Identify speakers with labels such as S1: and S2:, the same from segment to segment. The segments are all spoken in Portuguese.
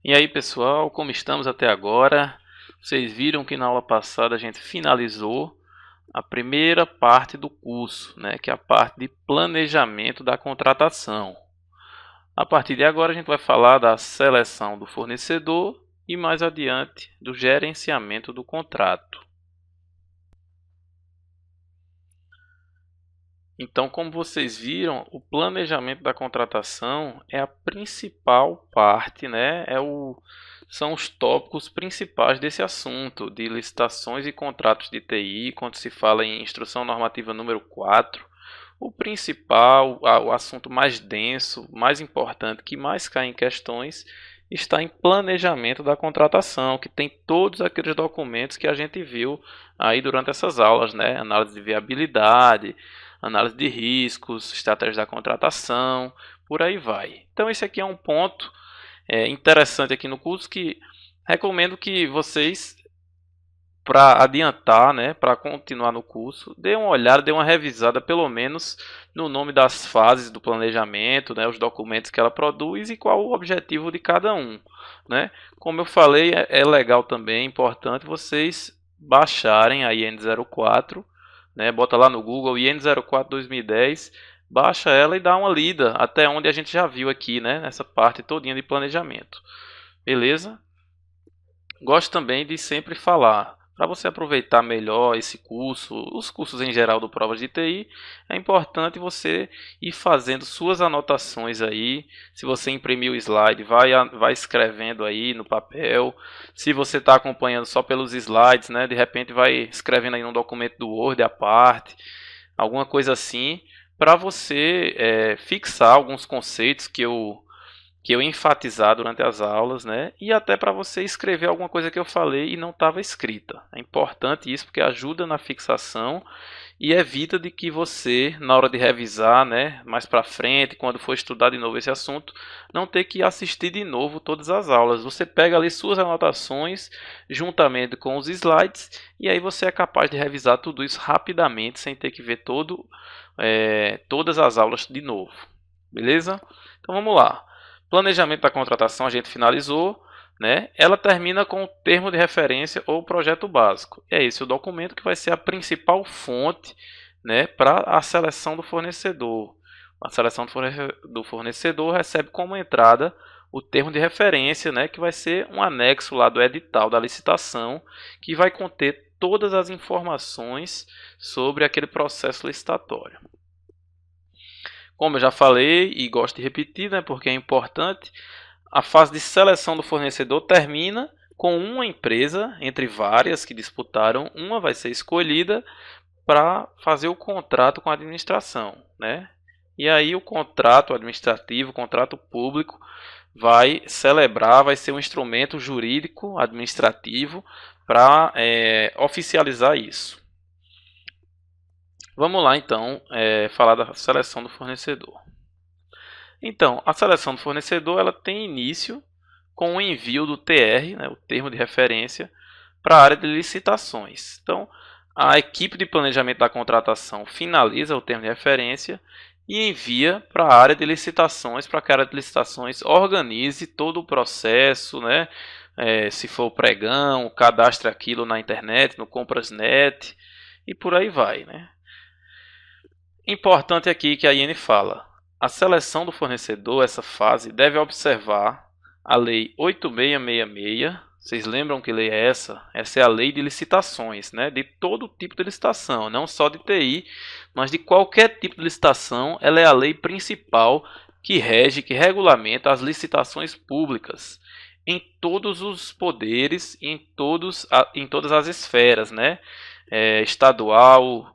S1: E aí pessoal, como estamos até agora? Vocês viram que na aula passada a gente finalizou a primeira parte do curso, né, que é a parte de planejamento da contratação. A partir de agora a gente vai falar da seleção do fornecedor e mais adiante do gerenciamento do contrato. Então, como vocês viram, o planejamento da contratação é a principal parte, né? São os tópicos principais desse assunto de licitações e contratos de TI, quando se fala em Instrução Normativa número 4. O principal, o assunto mais denso, mais importante, que mais cai em questões, está em planejamento da contratação, que tem todos aqueles documentos que a gente viu aí durante essas aulas, né? Análise de viabilidade, análise de riscos, estratégia da contratação, por aí vai. Então esse aqui é um ponto interessante aqui no curso que recomendo que vocês, para adiantar, né, para continuar no curso, dê uma olhada, dê uma revisada pelo menos no nome das fases do planejamento, né, os documentos que ela produz e qual o objetivo de cada um, né? Como eu falei, é legal também, é importante vocês baixarem a IN04, né? Bota lá no Google IN04 2010, baixa ela e dá uma lida até onde a gente já viu aqui, né, nessa parte todinha de planejamento. Beleza? Gosto também de sempre falar, para você aproveitar melhor esse curso, os cursos em geral do Provas de TI, é importante você ir fazendo suas anotações aí. Se você imprimiu o slide, vai escrevendo aí no papel. Se você está acompanhando só pelos slides, né, de repente vai escrevendo aí num documento do Word à parte, alguma coisa assim, para você fixar alguns conceitos que eu enfatizar durante as aulas, né? E até para você escrever alguma coisa que eu falei e não estava escrita. É importante isso porque ajuda na fixação e evita de que você, na hora de revisar, né, mais para frente, quando for estudar de novo esse assunto, não ter que assistir de novo todas as aulas. Você pega ali suas anotações juntamente com os slides e aí você é capaz de revisar tudo isso rapidamente sem ter que ver todas as aulas de novo. Beleza? Então vamos lá. Planejamento da contratação a gente finalizou, né? Ela termina com o termo de referência ou projeto básico. É esse o documento que vai ser a principal fonte, né, para a seleção do fornecedor. A seleção do fornecedor recebe como entrada o termo de referência, né, que vai ser um anexo lá do edital da licitação, que vai conter todas as informações sobre aquele processo licitatório. Como eu já falei e gosto de repetir, né, porque é importante, a fase de seleção do fornecedor termina com uma empresa, entre várias que disputaram, uma vai ser escolhida para fazer o contrato com a administração, né? E aí o contrato administrativo, o contrato público, vai ser um instrumento jurídico administrativo para oficializar isso. Vamos lá então falar da seleção do fornecedor. Então, a seleção do fornecedor ela tem início com o envio do TR, né, o termo de referência, para a área de licitações. Então, a equipe de planejamento da contratação finaliza o termo de referência e envia para a área de licitações, para que a área de licitações organize todo o processo, né? Se for o pregão, cadastre aquilo na internet, no Comprasnet e por aí vai, né? Importante aqui que a IN fala, a seleção do fornecedor, essa fase, deve observar a Lei 8666. Vocês lembram que lei é essa? Essa é a lei de licitações, né? De todo tipo de licitação, não só de TI, mas de qualquer tipo de licitação. Ela é a lei principal que rege, que regulamenta as licitações públicas em todos os poderes e em todas as esferas, né? Estadual,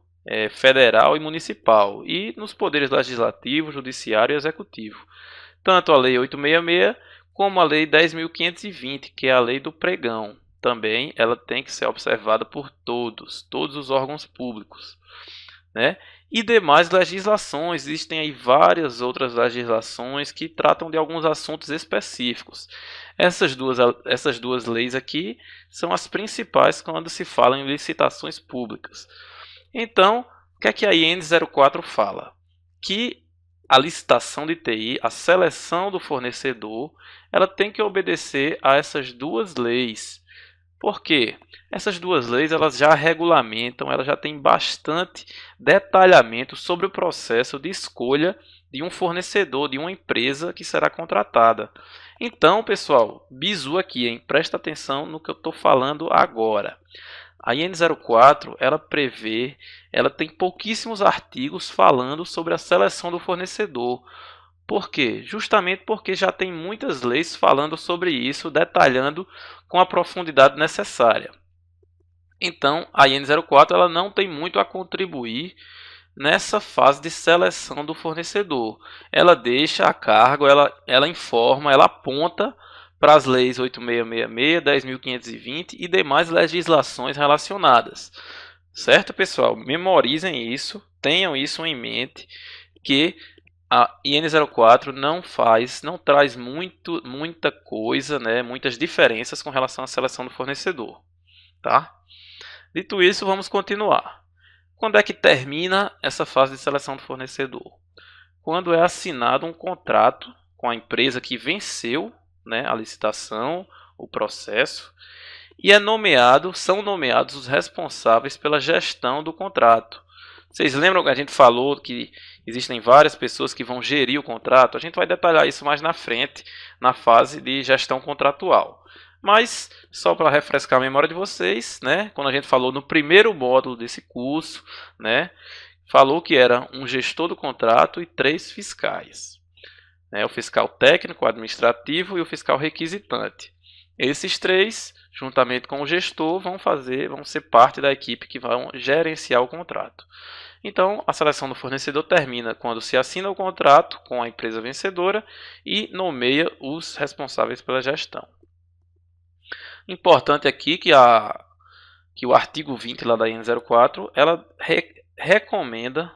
S1: federal e municipal, e nos poderes legislativo, judiciário e executivo. Tanto a Lei 866 como a Lei 10.520, que é a Lei do Pregão. Também ela tem que ser observada por todos os órgãos públicos, né? E demais legislações, existem aí várias outras legislações que tratam de alguns assuntos específicos. Essas duas leis aqui são as principais quando se fala em licitações públicas. Então, o que é que a IN04 fala? Que a licitação de TI, a seleção do fornecedor, ela tem que obedecer a essas duas leis. Por quê? Essas duas leis elas já regulamentam, elas já têm bastante detalhamento sobre o processo de escolha de um fornecedor, de uma empresa que será contratada. Então, pessoal, bizu aqui, hein? Presta atenção no que eu estou falando agora. A IN 04 ela tem pouquíssimos artigos falando sobre a seleção do fornecedor. Por quê? Justamente porque já tem muitas leis falando sobre isso, detalhando com a profundidade necessária. Então, a IN 04 ela não tem muito a contribuir nessa fase de seleção do fornecedor. Ela deixa a cargo, ela informa, ela aponta para as leis 8666, 10.520 e demais legislações relacionadas. Certo, pessoal? Memorizem isso, tenham isso em mente, que a IN 04 não traz muita coisa, né, muitas diferenças com relação à seleção do fornecedor. Tá? Dito isso, vamos continuar. Quando é que termina essa fase de seleção do fornecedor? Quando é assinado um contrato com a empresa que venceu, né, a licitação, o processo, e são nomeados os responsáveis pela gestão do contrato. Vocês lembram que a gente falou que existem várias pessoas que vão gerir o contrato? A gente vai detalhar isso mais na frente, na fase de gestão contratual. Mas, só para refrescar a memória de vocês, né, quando a gente falou no primeiro módulo desse curso, né, falou que era um gestor do contrato e 3 fiscais. O fiscal técnico, o administrativo e o fiscal requisitante. Esses 3, juntamente com o gestor, vão ser parte da equipe que vão gerenciar o contrato. Então, a seleção do fornecedor termina quando se assina o contrato com a empresa vencedora e nomeia os responsáveis pela gestão. Importante aqui que o artigo 20 lá da IN 04, ela recomenda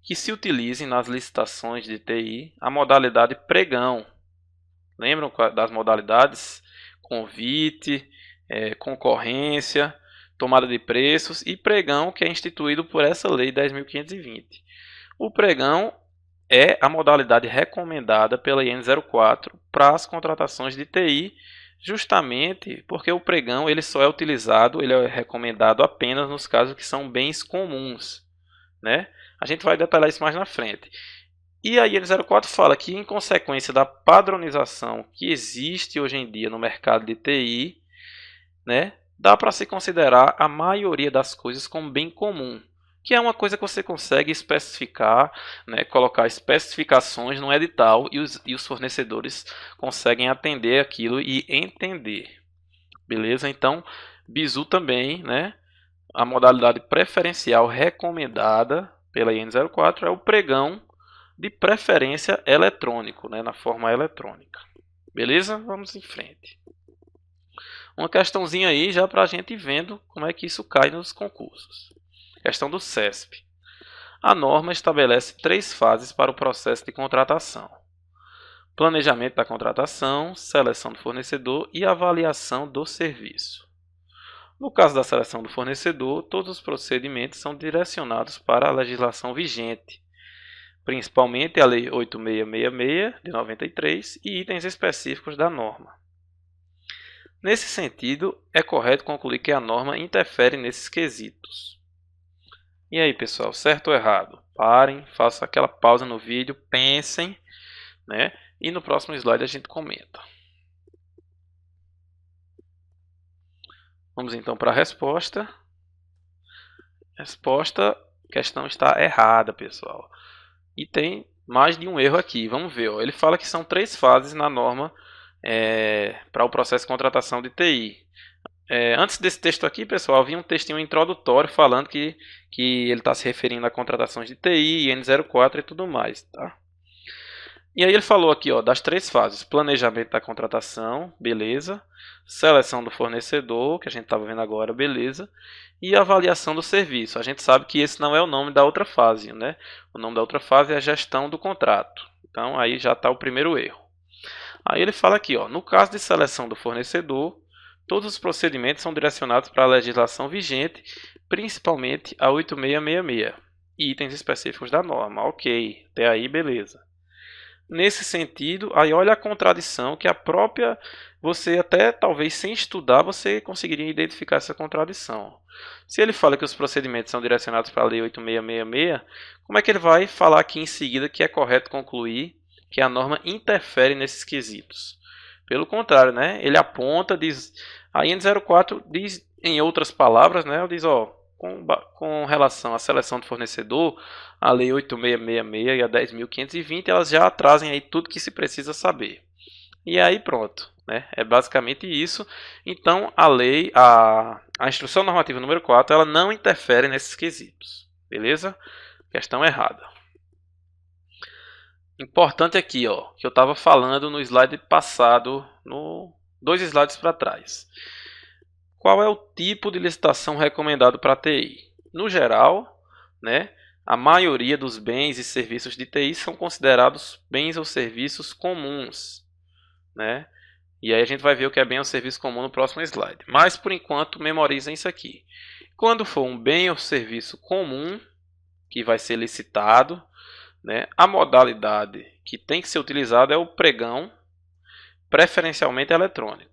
S1: que se utilize nas licitações de TI a modalidade pregão. Lembram das modalidades? Convite, concorrência, tomada de preços e pregão, que é instituído por essa lei 10.520. O pregão é a modalidade recomendada pela IN 04 para as contratações de TI, justamente porque o pregão ele só é utilizado, ele é recomendado apenas nos casos que são bens comuns, né? A gente vai detalhar isso mais na frente. E a IN 04 fala que, em consequência da padronização que existe hoje em dia no mercado de TI, né, dá para se considerar a maioria das coisas como bem comum, que é uma coisa que você consegue especificar, né, colocar especificações no edital e os fornecedores conseguem atender aquilo e entender. Beleza? Então, bizu também, né, a modalidade preferencial recomendada pela IN 04 é o pregão de preferência eletrônico, né, na forma eletrônica. Beleza? Vamos em frente. Uma questãozinha aí já para a gente ir vendo como é que isso cai nos concursos. Questão do CESP. A norma estabelece 3 fases para o processo de contratação: planejamento da contratação, seleção do fornecedor e avaliação do serviço. No caso da seleção do fornecedor, todos os procedimentos são direcionados para a legislação vigente, principalmente a Lei 8666 de 93 e itens específicos da norma. Nesse sentido, é correto concluir que a norma interfere nesses quesitos. E aí, pessoal, certo ou errado? Parem, façam aquela pausa no vídeo, pensem, né? E no próximo slide a gente comenta. Vamos então para a resposta. Resposta, questão está errada, pessoal. E tem mais de um erro aqui. Vamos ver. Ó. Ele fala que são 3 fases na norma para o processo de contratação de TI. Antes desse texto aqui, pessoal, havia um textinho introdutório falando que ele está se referindo a contratações de TI, IN 04 e tudo mais. Tá? E aí ele falou aqui das 3 fases: planejamento da contratação, beleza, seleção do fornecedor, que a gente estava vendo agora, beleza, e avaliação do serviço. A gente sabe que esse não é o nome da outra fase, né? O nome da outra fase é a gestão do contrato. Então aí já está o primeiro erro. Aí ele fala aqui, no caso de seleção do fornecedor, todos os procedimentos são direcionados para a legislação vigente, principalmente a 8666 e itens específicos da norma. Ok, até aí beleza. Nesse sentido, aí olha a contradição que a própria, você até talvez sem estudar, você conseguiria identificar essa contradição. Se ele fala que os procedimentos são direcionados para a Lei 8666, como é que ele vai falar aqui em seguida que é correto concluir que a norma interfere nesses quesitos? Pelo contrário, né? Ele aponta, diz, a IN04 diz, em outras palavras, né? Ele diz, ó, com relação à seleção de fornecedor, a Lei 8666 e a 10.520, elas já trazem aí tudo que se precisa saber. E aí pronto, né? É basicamente isso. Então a instrução normativa número 4, ela não interfere nesses quesitos. Beleza? Questão errada. Importante aqui, ó, que eu estava falando no slide passado, no 2 slides para trás. Qual é o tipo de licitação recomendado para a TI? No geral, né, a maioria dos bens e serviços de TI são considerados bens ou serviços comuns, né? E aí a gente vai ver o que é bem ou serviço comum no próximo slide. Mas por enquanto, memorizem isso aqui. Quando for um bem ou serviço comum que vai ser licitado, né, a modalidade que tem que ser utilizada é o pregão, preferencialmente eletrônico.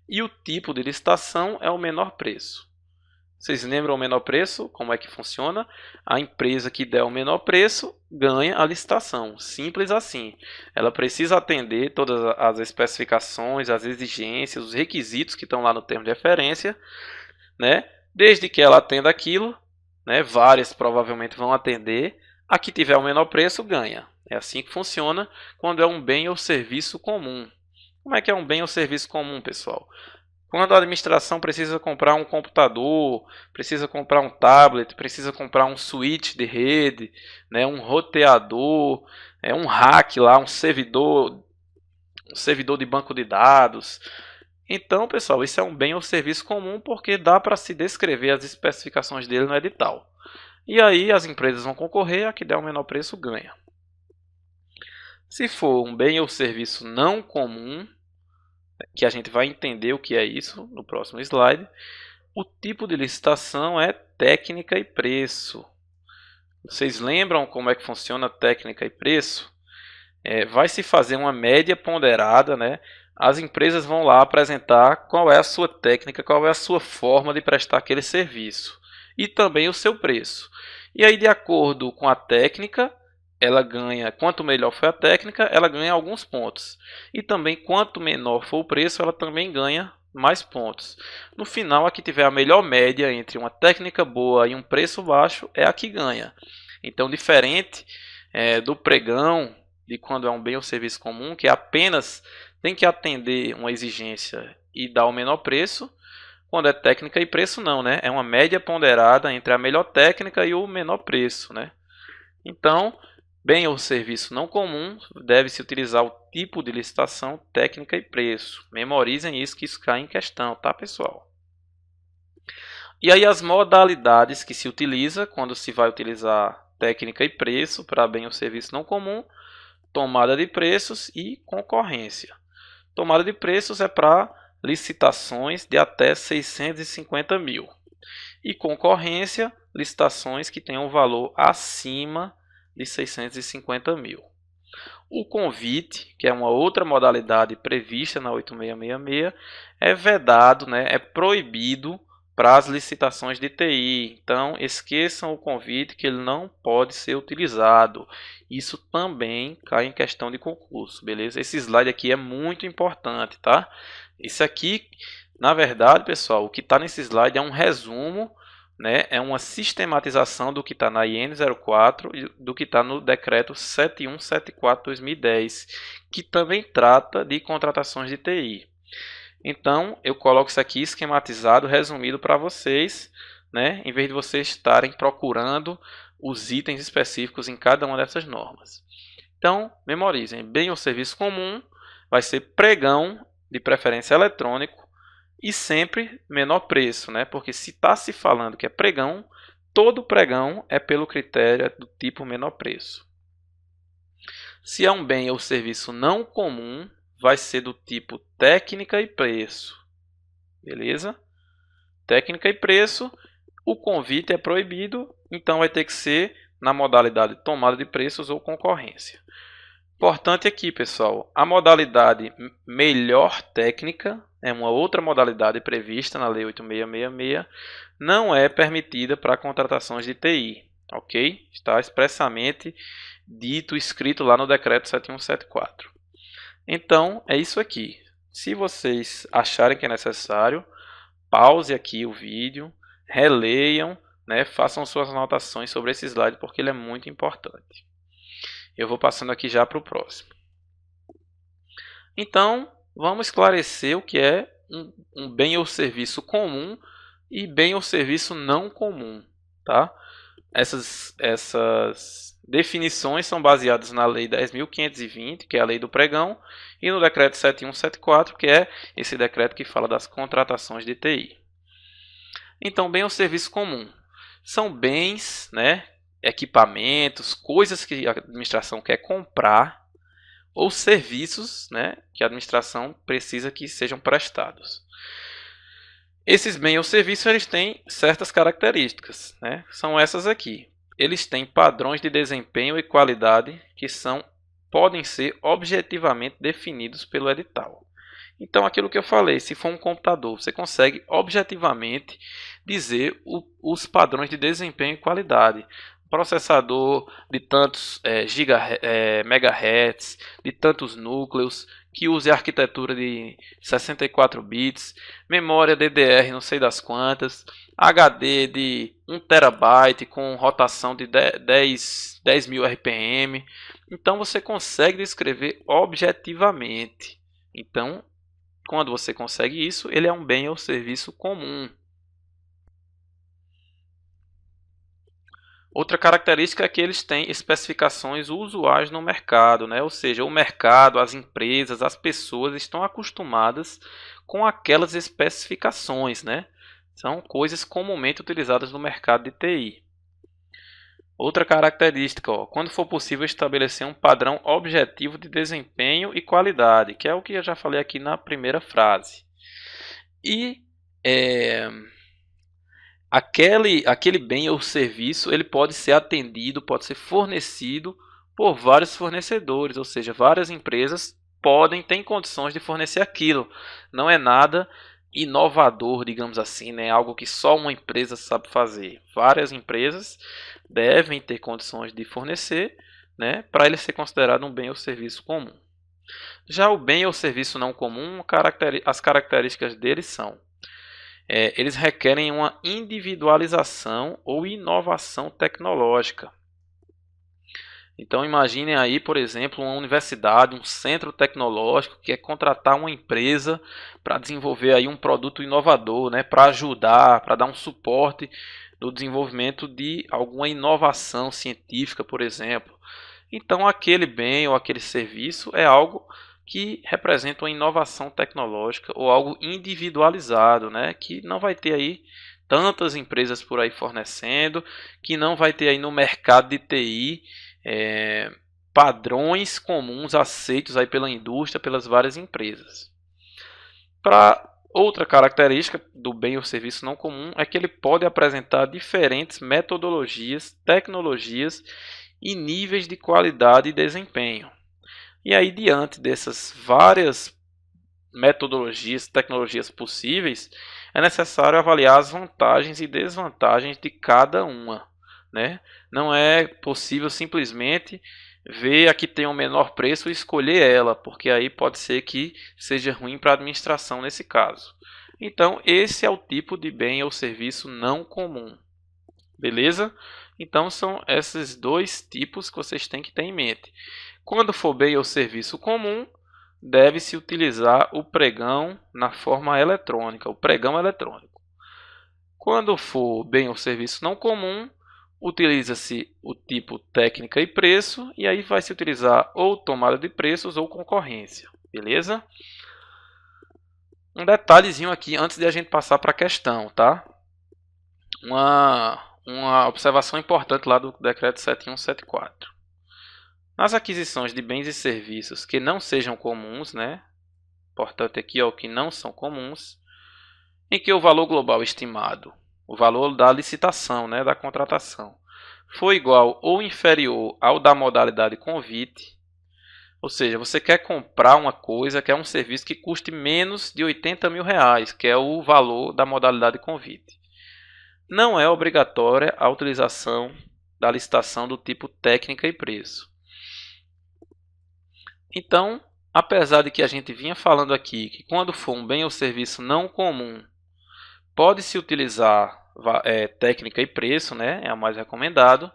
S1: E o tipo de licitação é o menor preço. Vocês lembram o menor preço? Como é que funciona? A empresa que der o menor preço ganha a licitação. Simples assim. Ela precisa atender todas as especificações, as exigências, os requisitos que estão lá no termo de referência, né? Desde que ela atenda aquilo, né? Várias provavelmente vão atender. A que tiver o menor preço ganha. É assim que funciona quando é um bem ou serviço comum. Como é que é um bem ou serviço comum, pessoal? Quando a administração precisa comprar um computador, precisa comprar um tablet, precisa comprar um switch de rede, né, um roteador, um rack lá, um servidor de banco de dados. Então, pessoal, isso é um bem ou serviço comum porque dá para se descrever as especificações dele no edital. E aí as empresas vão concorrer, a que der o menor preço ganha. Se for um bem ou serviço não comum, que a gente vai entender o que é isso no próximo slide, o tipo de licitação é técnica e preço. Vocês lembram como é que funciona técnica e preço? Vai se fazer uma média ponderada, né? As empresas vão lá apresentar qual é a sua técnica, qual é a sua forma de prestar aquele serviço e também o seu preço. E aí, de acordo com a técnica, ela ganha, quanto melhor for a técnica, ela ganha alguns pontos. E também, quanto menor for o preço, ela também ganha mais pontos. No final, a que tiver a melhor média entre uma técnica boa e um preço baixo é a que ganha. Então, diferente do pregão, de quando é um bem ou serviço comum, que apenas tem que atender uma exigência e dar o menor preço, quando é técnica e preço não, né? É uma média ponderada entre a melhor técnica e o menor preço, né? Então, bem ou serviço não comum, deve-se utilizar o tipo de licitação, técnica e preço. Memorizem isso que isso cai em questão, tá, pessoal? E aí as modalidades que se utiliza quando se vai utilizar técnica e preço para bem ou serviço não comum, tomada de preços e concorrência. Tomada de preços é para licitações de até 650 mil. E concorrência, licitações que tenham valor acima de 650 mil. O convite, que é uma outra modalidade prevista na 8666, é vedado, né, é proibido para as licitações de TI. Então, esqueçam o convite, que ele não pode ser utilizado. Isso também cai em questão de concurso, beleza? Esse slide aqui é muito importante, tá? Isso aqui, na verdade, pessoal, o que está nesse slide é um resumo, né? É uma sistematização do que está na IN04 e do que está no decreto 7174/2010, que também trata de contratações de TI. Então, eu coloco isso aqui esquematizado, resumido para vocês, né? Em vez de vocês estarem procurando os itens específicos em cada uma dessas normas. Então, memorizem, bem ou serviço comum vai ser pregão, de preferência eletrônico, e sempre menor preço, né? Porque se está se falando que é pregão, todo pregão é pelo critério do tipo menor preço. Se é um bem ou serviço não comum, vai ser do tipo técnica e preço. Beleza? Técnica e preço, o convite é proibido, então vai ter que ser na modalidade tomada de preços ou concorrência. Importante aqui, pessoal, a modalidade melhor técnica é uma outra modalidade prevista na Lei 8666, não é permitida para contratações de TI, ok? Está expressamente dito, escrito lá no decreto 7174. Então, é isso aqui. Se vocês acharem que é necessário, pause aqui o vídeo, releiam, né, façam suas anotações sobre esse slide, porque ele é muito importante. Eu vou passando aqui já para o próximo. Então, vamos esclarecer o que é um bem ou serviço comum e bem ou serviço não comum, tá? Essas definições são baseadas na Lei 10.520, que é a Lei do Pregão, e no Decreto 7174, que é esse decreto que fala das contratações de TI. Então, bem ou serviço comum são bens, né, equipamentos, coisas que a administração quer comprar ou serviços, né, que a administração precisa que sejam prestados. Esses bens ou serviços eles têm certas características, né? São essas aqui. Eles têm padrões de desempenho e qualidade que podem ser objetivamente definidos pelo edital. Então, aquilo que eu falei, se for um computador, você consegue objetivamente dizer os padrões de desempenho e qualidade. Processador de tantos megahertz, de tantos núcleos, que use a arquitetura de 64 bits, memória DDR não sei das quantas, HD de 1 terabyte com rotação de 10.000 RPM. Então você consegue descrever objetivamente. Então, quando você consegue isso, ele é um bem ou serviço comum. Outra característica é que eles têm especificações usuais no mercado, né? Ou seja, o mercado, as empresas, as pessoas estão acostumadas com aquelas especificações, né? São coisas comumente utilizadas no mercado de TI. Outra característica, quando for possível estabelecer um padrão objetivo de desempenho e qualidade, que é o que eu já falei aqui na primeira frase. E aquele bem ou serviço ele pode ser atendido, pode ser fornecido por vários fornecedores, ou seja, várias empresas têm condições de fornecer aquilo. Não é nada inovador, digamos assim, né? Algo que só uma empresa sabe fazer. Várias empresas devem ter condições de fornecer, né, para ele ser considerado um bem ou serviço comum. Já o bem ou serviço não comum, as características deles são eles requerem uma individualização ou inovação tecnológica. Então imaginem aí, por exemplo, uma universidade, um centro tecnológico que quer contratar uma empresa para desenvolver aí um produto inovador, né, para ajudar, para dar um suporte no desenvolvimento de alguma inovação científica, por exemplo. Então aquele bem ou aquele serviço é algo que representa uma inovação tecnológica ou algo individualizado, né, que não vai ter aí tantas empresas por aí fornecendo, que não vai ter aí no mercado de TI padrões comuns aceitos aí pela indústria, pelas várias empresas. Para outra característica do bem ou serviço não comum é que ele pode apresentar diferentes metodologias, tecnologias e níveis de qualidade e desempenho. E aí, diante dessas várias metodologias, tecnologias possíveis, é necessário avaliar as vantagens e desvantagens de cada uma, né? Não é possível simplesmente ver a que tem o menor preço e escolher ela, porque aí pode ser que seja ruim para a administração nesse caso. Então, esse é o tipo de bem ou serviço não comum. Beleza? Então, são esses dois tipos que vocês têm que ter em mente. Quando for bem ou serviço comum, deve-se utilizar o pregão na forma eletrônica, o pregão eletrônico. Quando for bem ou serviço não comum, utiliza-se o tipo técnica e preço, e aí vai se utilizar ou tomada de preços ou concorrência, beleza? Um detalhezinho aqui antes de a gente passar para a questão, tá? Uma observação importante lá do decreto 7174. Nas aquisições de bens e serviços que não sejam comuns, né? Importante aqui é o que não são comuns, em que o valor global estimado, o valor da licitação, né, da contratação, for igual ou inferior ao da modalidade convite, Ou seja, você quer comprar uma coisa, quer um serviço que custe menos de R$ 80.000, que é o valor da modalidade convite. Não é obrigatória a utilização da licitação do tipo técnica e preço. Então, apesar de que a gente vinha falando aqui que quando for um bem ou serviço não comum, pode-se utilizar técnica e preço, né? É o mais recomendado.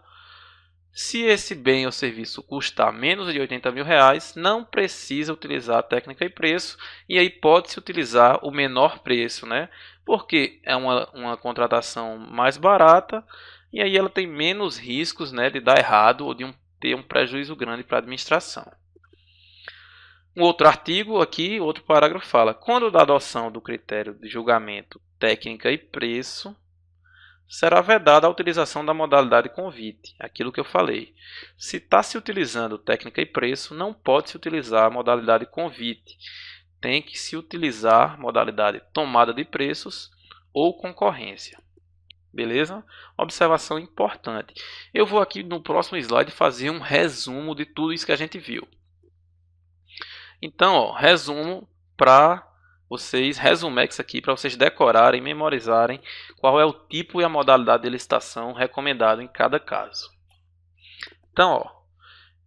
S1: Se esse bem ou serviço custar menos de R$ 80.000, não precisa utilizar técnica e preço, e aí pode-se utilizar o menor preço, né? Porque é uma contratação mais barata, e aí ela tem menos riscos, né, de dar errado ou de ter um prejuízo grande para a administração. Um outro artigo aqui, outro parágrafo fala: quando da adoção do critério de julgamento técnica e preço, será vedada a utilização da modalidade convite, aquilo que eu falei. Se está se utilizando técnica e preço, não pode se utilizar a modalidade convite. Tem que se utilizar modalidade tomada de preços ou concorrência. Beleza? Observação importante. Eu vou aqui no próximo slide fazer um resumo de tudo isso que a gente viu. Então, ó, resumo para vocês, resumex aqui para vocês decorarem, memorizarem qual é o tipo e a modalidade de licitação recomendado em cada caso. Então, ó,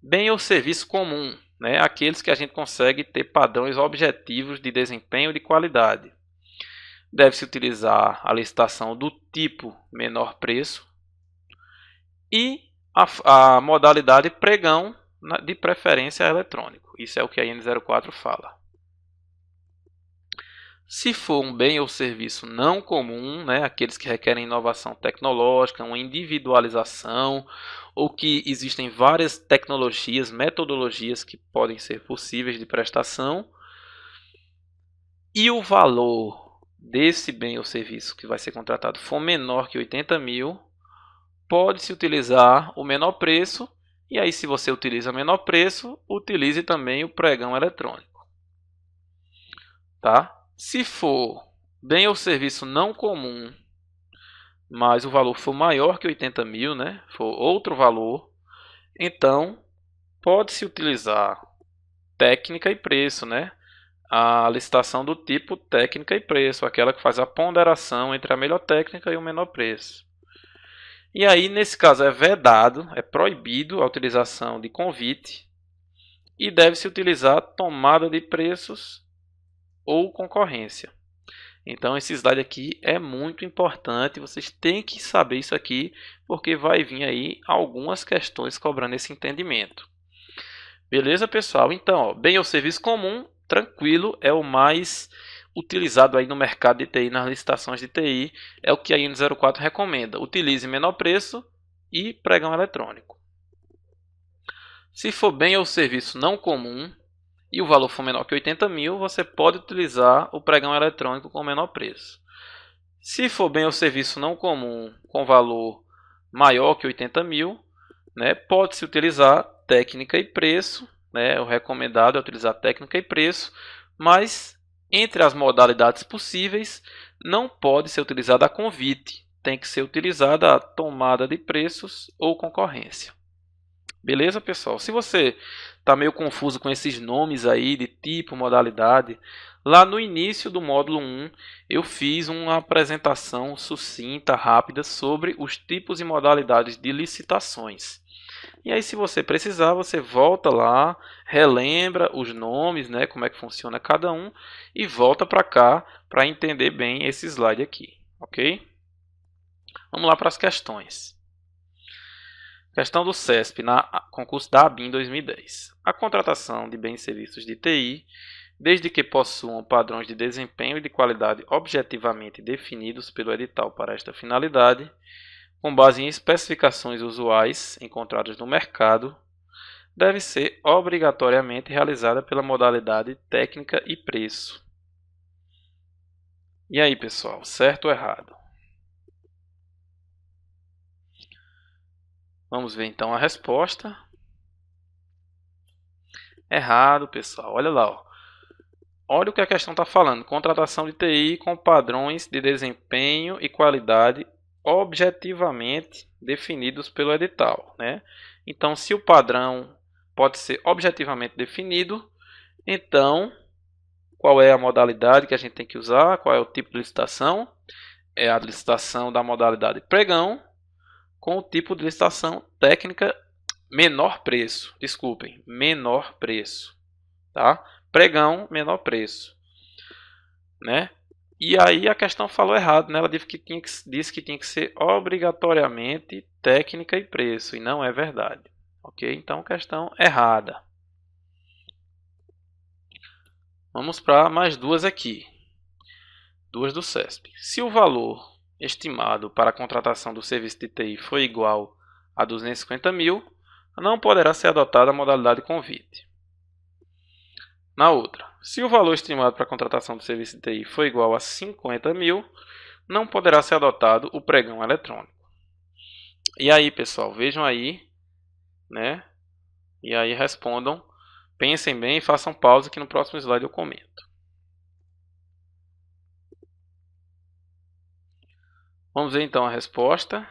S1: bem ou serviço comum, né? Aqueles que a gente consegue ter padrões objetivos de desempenho e de qualidade. Deve-se utilizar a licitação do tipo menor preço e a modalidade pregão, de preferência eletrônico. Isso é o que a IN04 fala. Se for um bem ou serviço não comum, né, aqueles que requerem inovação tecnológica, uma individualização, ou que existem várias tecnologias, metodologias que podem ser possíveis de prestação, e o valor desse bem ou serviço que vai ser contratado for menor que 80.000, pode-se utilizar o menor preço, e aí se você utiliza o menor preço, utilize também o pregão eletrônico. Tá? Se for bem ou serviço não comum, mas o valor for maior que 80.000, né? For outro valor, então pode-se utilizar técnica e preço, né? A licitação do tipo técnica e preço, aquela que faz a ponderação entre a melhor técnica e o menor preço. E aí, nesse caso, é vedado, é proibido a utilização de convite e deve-se utilizar tomada de preços ou concorrência. Então esse slide aqui é muito importante, vocês têm que saber isso aqui, porque vai vir aí algumas questões cobrando esse entendimento. Beleza, pessoal? Então, ó, bem ou serviço comum, tranquilo, é o mais utilizado aí no mercado de TI, nas licitações de TI, é o que a IN04 recomenda. Utilize menor preço e pregão eletrônico. Se for bem ou serviço não comum, e o valor for menor que 80.000, você pode utilizar o pregão eletrônico com menor preço. Se for bem ou serviço não comum com valor maior que 80.000, né, pode-se utilizar técnica e preço, né, o recomendado é utilizar técnica e preço, mas entre as modalidades possíveis não pode ser utilizada a convite, tem que ser utilizada a tomada de preços ou concorrência. Beleza, pessoal? Se você está meio confuso com esses nomes aí de tipo, modalidade, lá no início do módulo 1 eu fiz uma apresentação sucinta, rápida sobre os tipos e modalidades de licitações. E aí, se você precisar, você volta lá, relembra os nomes, né, como é que funciona cada um, e volta para cá para entender bem esse slide aqui, ok? Vamos lá para as questões. Questão do CESP, na concurso da ABIN 2010. A contratação de bens e serviços de TI, desde que possuam padrões de desempenho e de qualidade objetivamente definidos pelo edital para esta finalidade, com base em especificações usuais encontradas no mercado, deve ser obrigatoriamente realizada pela modalidade técnica e preço. E aí, pessoal, certo ou errado? Vamos ver então a resposta. Errado, pessoal. Olha lá. Ó. Olha o que a questão está falando. Contratação de TI com padrões de desempenho e qualidade objetivamente definidos pelo edital. Né? Então, se o padrão pode ser objetivamente definido. Então, qual é a modalidade que a gente tem que usar? Qual é o tipo de licitação? É a licitação da modalidade pregão com o tipo de licitação técnica menor preço. Desculpem, menor preço, tá? Pregão, menor preço, né? E aí a questão falou errado, né? Ela disse que tinha que ser obrigatoriamente técnica e preço, e não é verdade. Ok? Então, questão errada. Vamos para mais duas aqui. Duas do CESP. Se o valor estimado para a contratação do serviço de TI for igual a 250 mil, não poderá ser adotada a modalidade convite. Na outra, se o valor estimado para a contratação do serviço de TI for igual a 50 mil, não poderá ser adotado o pregão eletrônico. E aí, pessoal, vejam aí, né? E aí respondam, pensem bem e façam pausa que no próximo slide eu comento. Vamos ver então a resposta.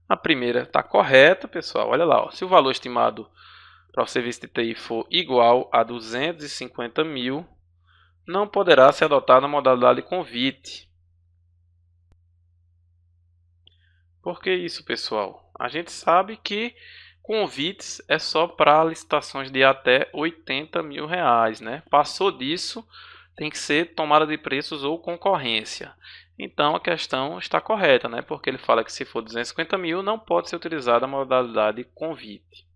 S1: A primeira está correta, pessoal. Olha lá, ó. Se o valor estimado para o serviço de TI for igual a 250 mil, não poderá ser adotada a modalidade convite. Por que isso, pessoal? A gente sabe que convites é só para licitações de até 80 mil reais, né? Passou disso, tem que ser tomada de preços ou concorrência. Então a questão está correta, né? Porque ele fala que se for 250 mil, não pode ser utilizada a modalidade convite.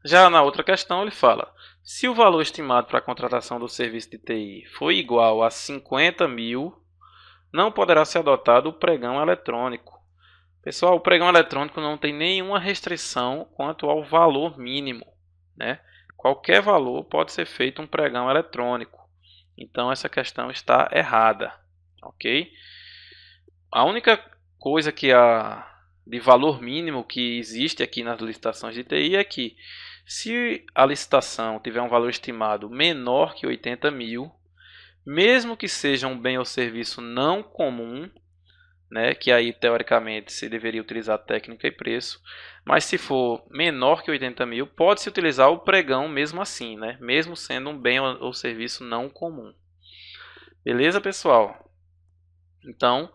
S1: Já na outra questão ele fala, se o valor estimado para a contratação do serviço de TI for igual a 50 mil, não poderá ser adotado o pregão eletrônico. Pessoal, o pregão eletrônico não tem nenhuma restrição quanto ao valor mínimo, né? Qualquer valor pode ser feito um pregão eletrônico. Então essa questão está errada, ok? A única coisa de valor mínimo que existe aqui nas licitações de TI é que se a licitação tiver um valor estimado menor que 80 mil, mesmo que seja um bem ou serviço não comum, né, que aí teoricamente se deveria utilizar técnica e preço, mas se for menor que 80 mil, pode-se utilizar o pregão mesmo assim, né, mesmo sendo um bem ou serviço não comum. Beleza, pessoal? Então,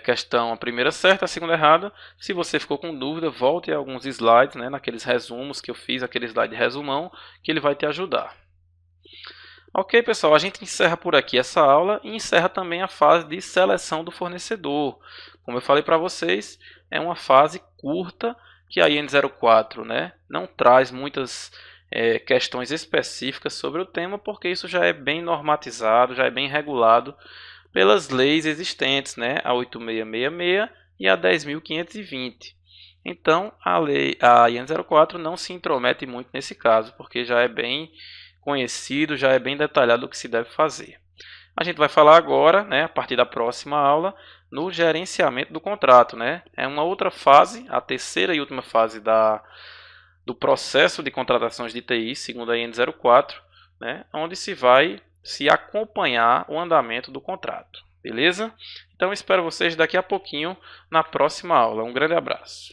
S1: questão a primeira certa, a segunda errada. Se você ficou com dúvida, volte a alguns slides, né, naqueles resumos que eu fiz, aquele slide resumão, que ele vai te ajudar. Ok, pessoal, a gente encerra por aqui essa aula e encerra também a fase de seleção do fornecedor. Como eu falei para vocês, é uma fase curta que a IN04, né, não traz muitas questões específicas sobre o tema, porque isso já é bem normatizado, já é bem regulado pelas leis existentes, né, a 8666 e a 10.520. Então, a IN04 não se intromete muito nesse caso, porque já é bem conhecido, já é bem detalhado o que se deve fazer. A gente vai falar agora, né, a partir da próxima aula, no gerenciamento do contrato, né? É uma outra fase, a terceira e última fase do processo de contratações de TI, segundo a IN04, né, onde se vai se acompanhar o andamento do contrato. Beleza? Então espero vocês daqui a pouquinho na próxima aula. Um grande abraço.